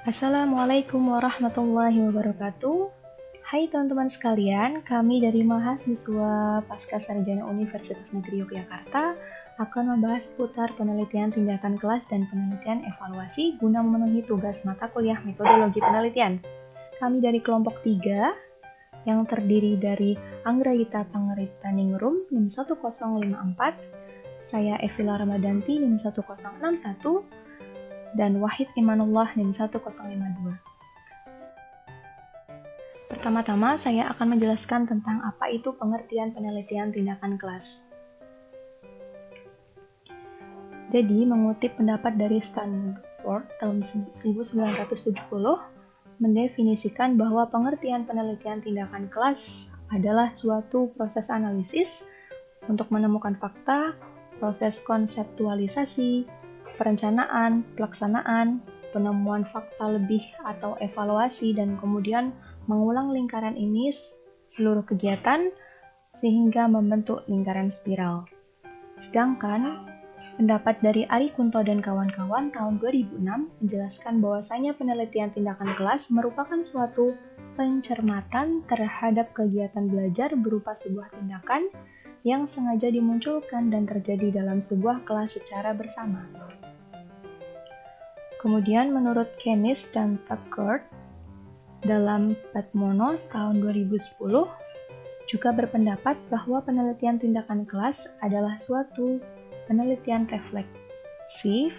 Assalamualaikum warahmatullahi wabarakatuh. Hai teman-teman sekalian, kami dari mahasiswa Pascasarjana Universitas Negeri Yogyakarta akan membahas seputar penelitian tindakan kelas dan penelitian evaluasi guna memenuhi tugas mata kuliah metodologi penelitian. Kami dari kelompok 3 yang terdiri dari Anggrayita Pangerita Ningrum NIM 1054, saya Evila Ramadanti NIM 1061, dan Wahid Imanullah NIM 1052. Pertama-tama, saya akan menjelaskan tentang apa itu pengertian penelitian tindakan kelas. Jadi, mengutip pendapat dari Stanford tahun 1970, mendefinisikan bahwa pengertian penelitian tindakan kelas adalah suatu proses analisis untuk menemukan fakta, proses konseptualisasi, perencanaan, pelaksanaan, penemuan fakta lebih atau evaluasi, dan kemudian mengulang lingkaran ini seluruh kegiatan sehingga membentuk lingkaran spiral. Sedangkan pendapat dari Ari Kunto dan kawan-kawan tahun 2006 menjelaskan bahwasanya penelitian tindakan kelas merupakan suatu pencermatan terhadap kegiatan belajar berupa sebuah tindakan yang sengaja dimunculkan dan terjadi dalam sebuah kelas secara bersama. Kemudian menurut Kennis dan Tucker dalam Padmono tahun 2010 juga berpendapat bahwa penelitian tindakan kelas adalah suatu penelitian refleksif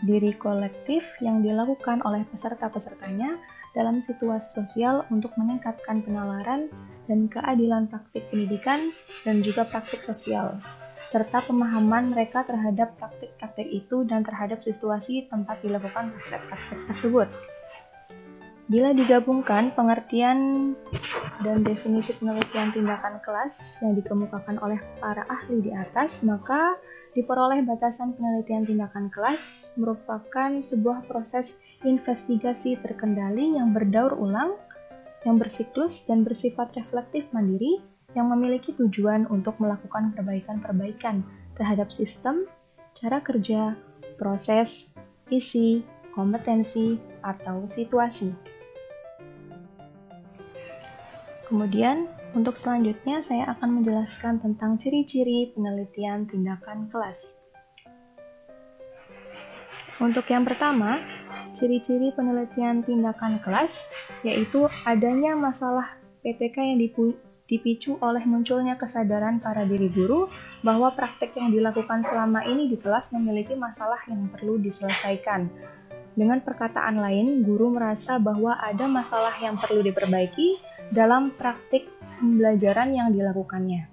diri kolektif yang dilakukan oleh peserta-pesertanya dalam situasi sosial untuk meningkatkan penalaran dan keadilan praktik pendidikan dan juga praktik sosial, serta pemahaman mereka terhadap praktik-praktik itu dan terhadap situasi tempat dilakukan praktik-praktik tersebut. Bila digabungkan pengertian dan definisi penelitian tindakan kelas yang dikemukakan oleh para ahli di atas, maka diperoleh batasan penelitian tindakan kelas merupakan sebuah proses investigasi terkendali yang berdaur ulang, yang bersiklus dan bersifat reflektif mandiri, yang memiliki tujuan untuk melakukan perbaikan-perbaikan terhadap sistem, cara kerja, proses, isi, kompetensi, atau situasi. Kemudian, untuk selanjutnya saya akan menjelaskan tentang ciri-ciri penelitian tindakan kelas. Untuk yang pertama, ciri-ciri penelitian tindakan kelas yaitu adanya masalah PTK yang dipicu oleh munculnya kesadaran pada diri guru bahwa praktek yang dilakukan selama ini di kelas memiliki masalah yang perlu diselesaikan. Dengan perkataan lain, guru merasa bahwa ada masalah yang perlu diperbaiki dalam praktik pembelajaran yang dilakukannya.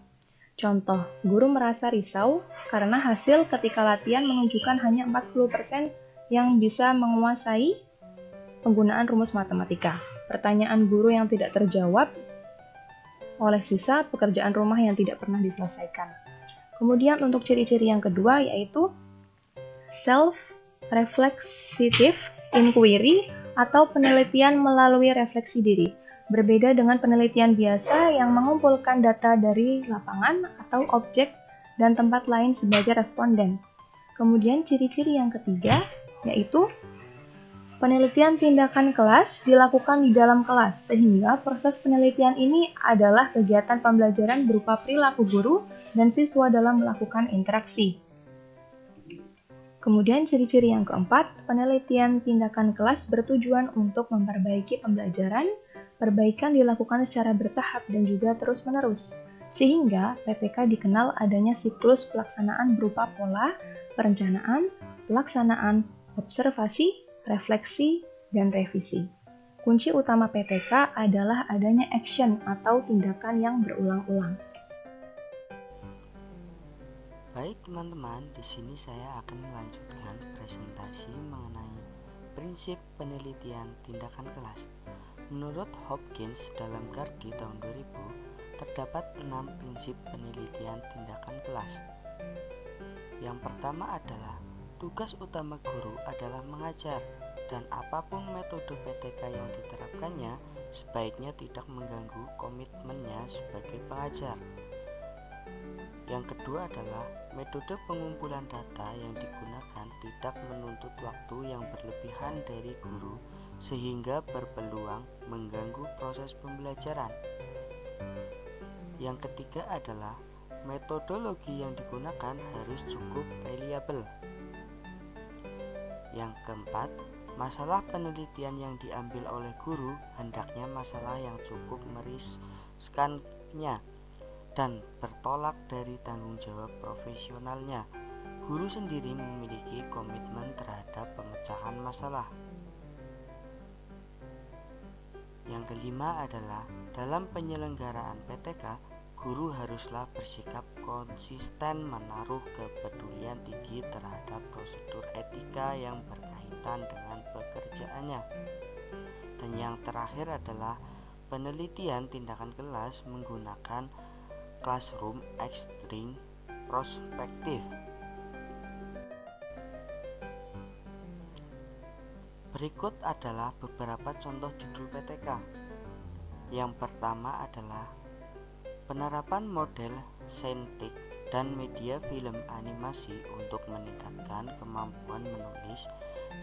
Contoh, guru merasa risau karena hasil ketika latihan menunjukkan hanya 40% yang bisa menguasai penggunaan rumus matematika. Pertanyaan guru yang tidak terjawab oleh sisa pekerjaan rumah yang tidak pernah diselesaikan. Kemudian untuk ciri-ciri yang kedua yaitu self-reflexive inquiry atau penelitian melalui refleksi diri. Berbeda dengan penelitian biasa yang mengumpulkan data dari lapangan atau objek dan tempat lain sebagai responden. Kemudian ciri-ciri yang ketiga yaitu penelitian tindakan kelas dilakukan di dalam kelas, sehingga proses penelitian ini adalah kegiatan pembelajaran berupa perilaku guru dan siswa dalam melakukan interaksi. Kemudian ciri-ciri yang keempat, penelitian tindakan kelas bertujuan untuk memperbaiki pembelajaran. Perbaikan dilakukan secara bertahap dan juga terus-menerus, sehingga PTK dikenal adanya siklus pelaksanaan berupa pola, perencanaan, pelaksanaan, observasi, refleksi, dan revisi. Kunci utama PTK adalah adanya action atau tindakan yang berulang-ulang. Baik teman-teman, di sini saya akan melanjutkan presentasi mengenai prinsip penelitian tindakan kelas. Menurut Hopkins dalam Gardi tahun 2000, terdapat 6 prinsip penelitian tindakan kelas. Yang pertama adalah tugas utama guru adalah mengajar, dan apapun metode PTK yang diterapkannya sebaiknya tidak mengganggu komitmennya sebagai pengajar. Yang kedua adalah metode pengumpulan data yang digunakan tidak menuntut waktu yang berlebihan dari guru sehingga berpeluang mengganggu proses pembelajaran. Yang ketiga adalah metodologi yang digunakan harus cukup reliable. Yang keempat, masalah penelitian yang diambil oleh guru hendaknya masalah yang cukup meriskannya dan bertolak dari tanggung jawab profesionalnya. Guru sendiri memiliki komitmen terhadap pemecahan masalah. Yang kelima adalah dalam penyelenggaraan PTK, guru haruslah bersikap konsisten menaruh kepedulian tinggi terhadap prosedur etika yang berkaitan dengan pekerjaannya. Dan yang terakhir adalah penelitian tindakan kelas menggunakan classroom extreme perspective. Berikut adalah beberapa contoh judul PTK. Yang pertama adalah penerapan model saintik dan media film animasi untuk meningkatkan kemampuan menulis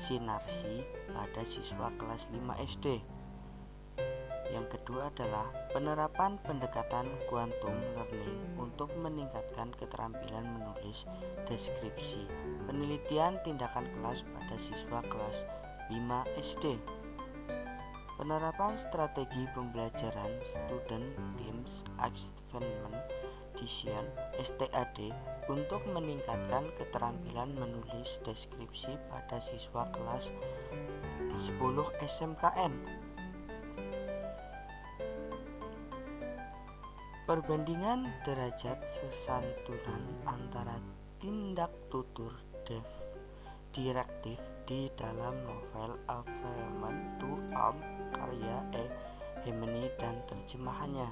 sinarsi pada siswa kelas 5 SD. Yang kedua adalah penerapan pendekatan quantum learning untuk meningkatkan keterampilan menulis deskripsi penelitian tindakan kelas pada siswa kelas 5 SD. Penerapan strategi pembelajaran Student Teams Achievement Design (STAD) untuk meningkatkan keterampilan menulis deskripsi pada siswa kelas 10 SMKN. Perbandingan derajat sesantunan antara tindak tutur direktif di dalam novel A Ferment to Arm karya E. Hemeni dan terjemahannya.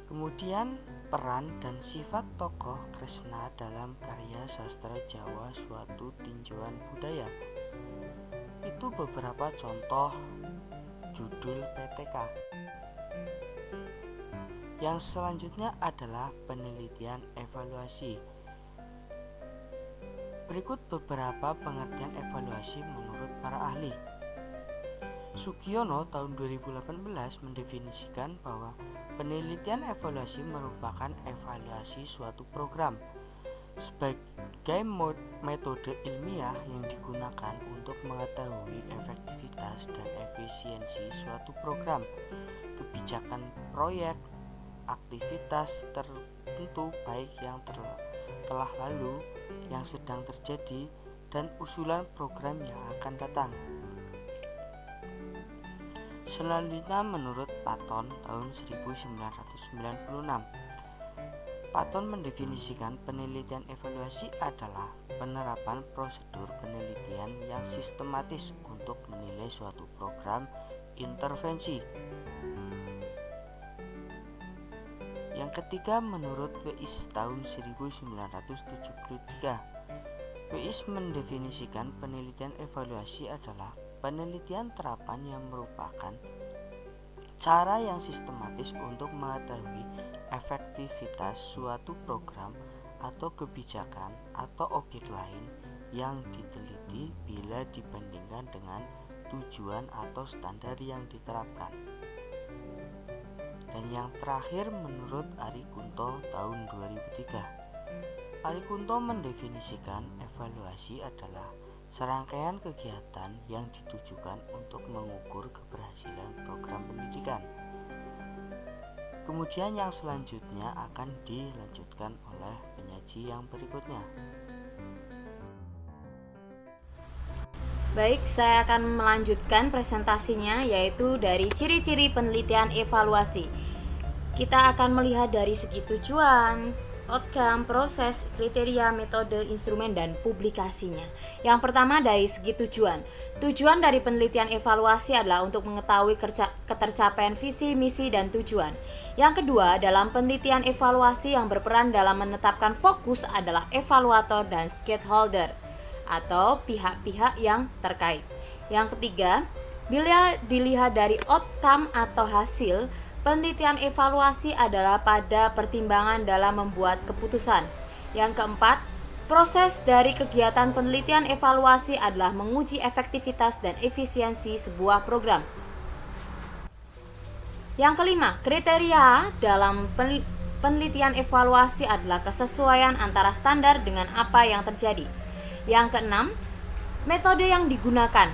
Kemudian peran dan sifat tokoh Kresna dalam karya sastra Jawa suatu tinjauan budaya. Itu beberapa contoh judul PTK. Yang selanjutnya adalah penelitian evaluasi. Berikut beberapa pengertian evaluasi menurut para ahli. Sugiono tahun 2018 mendefinisikan bahwa penelitian evaluasi merupakan evaluasi suatu program sebagai metode ilmiah yang digunakan untuk mengetahui efektivitas dan efisiensi suatu program, kebijakan proyek, aktivitas tertentu baik yang telah lalu, yang sedang terjadi, dan usulan program yang akan datang. Selanjutnya menurut Patton tahun 1996, Patton mendefinisikan penelitian evaluasi adalah penerapan prosedur penelitian yang sistematis untuk menilai suatu program intervensi. Yang ketiga menurut Weiss tahun 1973, Weiss mendefinisikan penelitian evaluasi adalah penelitian terapan yang merupakan cara yang sistematis untuk mengetahui efektivitas suatu program atau kebijakan atau objek lain yang diteliti bila dibandingkan dengan tujuan atau standar yang diterapkan. Dan yang terakhir menurut Ari Kunto tahun 2003. Ari Kunto mendefinisikan evaluasi adalah serangkaian kegiatan yang ditujukan untuk mengukur keberhasilan program pendidikan. Kemudian yang selanjutnya akan dilanjutkan oleh penyaji yang berikutnya. Baik, saya akan melanjutkan presentasinya, yaitu dari ciri-ciri penelitian evaluasi. Kita akan melihat dari segi tujuan, outcome, proses, kriteria, metode, instrumen, dan publikasinya. Yang pertama dari segi tujuan. Tujuan dari penelitian evaluasi adalah untuk mengetahui ketercapaian visi, misi, dan tujuan. Yang kedua, dalam penelitian evaluasi yang berperan dalam menetapkan fokus adalah evaluator dan stakeholder atau pihak-pihak yang terkait. Yang ketiga, bila dilihat dari outcome atau hasil, penelitian evaluasi adalah pada pertimbangan dalam membuat keputusan. Yang keempat, Proses dari kegiatan penelitian evaluasi adalah menguji efektivitas dan efisiensi sebuah program. Yang kelima, kriteria dalam penelitian evaluasi adalah kesesuaian antara standar dengan apa yang terjadi. Yang keenam, metode yang digunakan.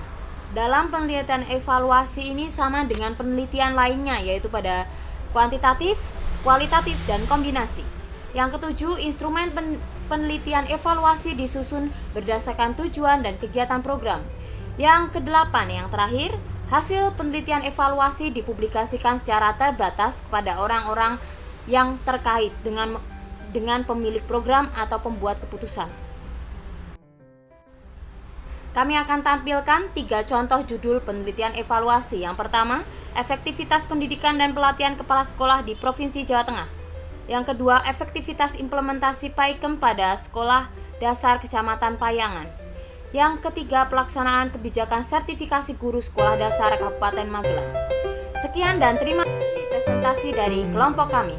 Dalam penelitian evaluasi ini sama dengan penelitian lainnya, yaitu pada kuantitatif, kualitatif, dan kombinasi. Yang ketujuh, instrumen penelitian evaluasi disusun berdasarkan tujuan dan kegiatan program. Yang kedelapan, yang terakhir, hasil penelitian evaluasi dipublikasikan secara terbatas kepada orang-orang yang terkait dengan pemilik program atau pembuat keputusan. Kami akan tampilkan 3 contoh judul penelitian evaluasi. Yang pertama, efektivitas pendidikan dan pelatihan kepala sekolah di Provinsi Jawa Tengah. Yang kedua, efektivitas implementasi PAIKEM pada Sekolah Dasar Kecamatan Payangan. Yang ketiga, pelaksanaan kebijakan sertifikasi guru Sekolah Dasar Kabupaten Magelang. Sekian dan terima kasih presentasi dari kelompok kami.